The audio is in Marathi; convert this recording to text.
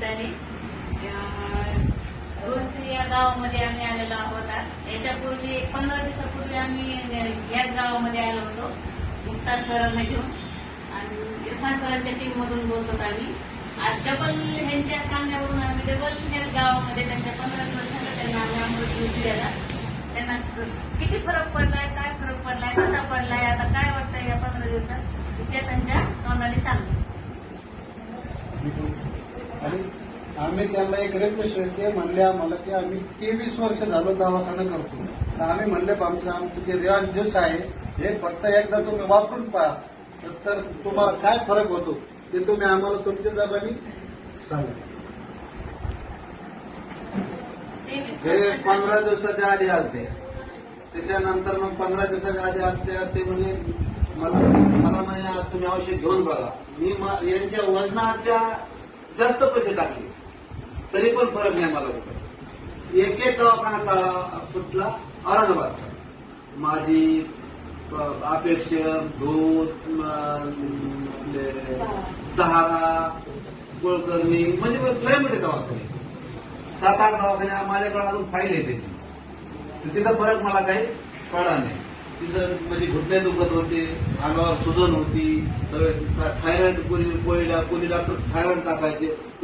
निमित्ताने रोन्सी या गावामध्ये आम्ही आलेलो आहोत. आज याच्यापूर्वी 15 दिवसापूर्वी आम्ही याच गावामध्ये आलो होतो मुक्ता सरांना घेऊन आणि इरफान सरांच्या टीम मधून बोलतो आम्ही. आज डबल ह्यांच्या सांगण्यावरून आम्ही डबल याच गावामध्ये त्यांच्या 15 दिवस झालं त्यांना आम्ही अमृत ज्यूस दिलेला. त्यांना किती फरक पडलाय, काय फरक पडलाय, कसा पडलाय, आता काय वाटतंय या 15 दिवसात ते त्यांच्या तोंडाने सांगतो. आणि आम्ही त्यांना एक रिक्वेस्ट ते म्हणले आम्हाला की आम्ही 23 वर्ष झालो दवाखाना करतो, तर आम्ही म्हणले आमचं जे रियाज ज्यूस आहे हे फक्त एकदा तुम्ही वापरून पहा, तर तुम्हाला काय फरक होतो ते तुम्ही आम्हाला तुमच्या जबानी सांगा. हे 15 दिवसाच्या आधी आलते, त्याच्यानंतर मग 15 दिवसाच्या आधी आलते. ते म्हणजे मला म्हणे तुम्ही औषध घेऊन बघा. मी यांच्या वजनाच्या जास्त पैसे टाकले तरी पण फरक नाही मला कुठं. एक दवाखाना कुठला औरंगाबादचा. माझी अपेक्ष, दूध, सहारा, कुलकर्णी म्हणजे लय मोठे दवाखाने, 7-8 दवाखाने माझ्याकडे अजून फाईल आहे त्याची. तर तिथं फरक मला काही कळला नाही. तिथं म्हणजे घुटणे दुखत होते, अंगावर सुजन होती, सगळे थायरॉइड कोणी डॉक्टर थायरॉइड टाकायचे.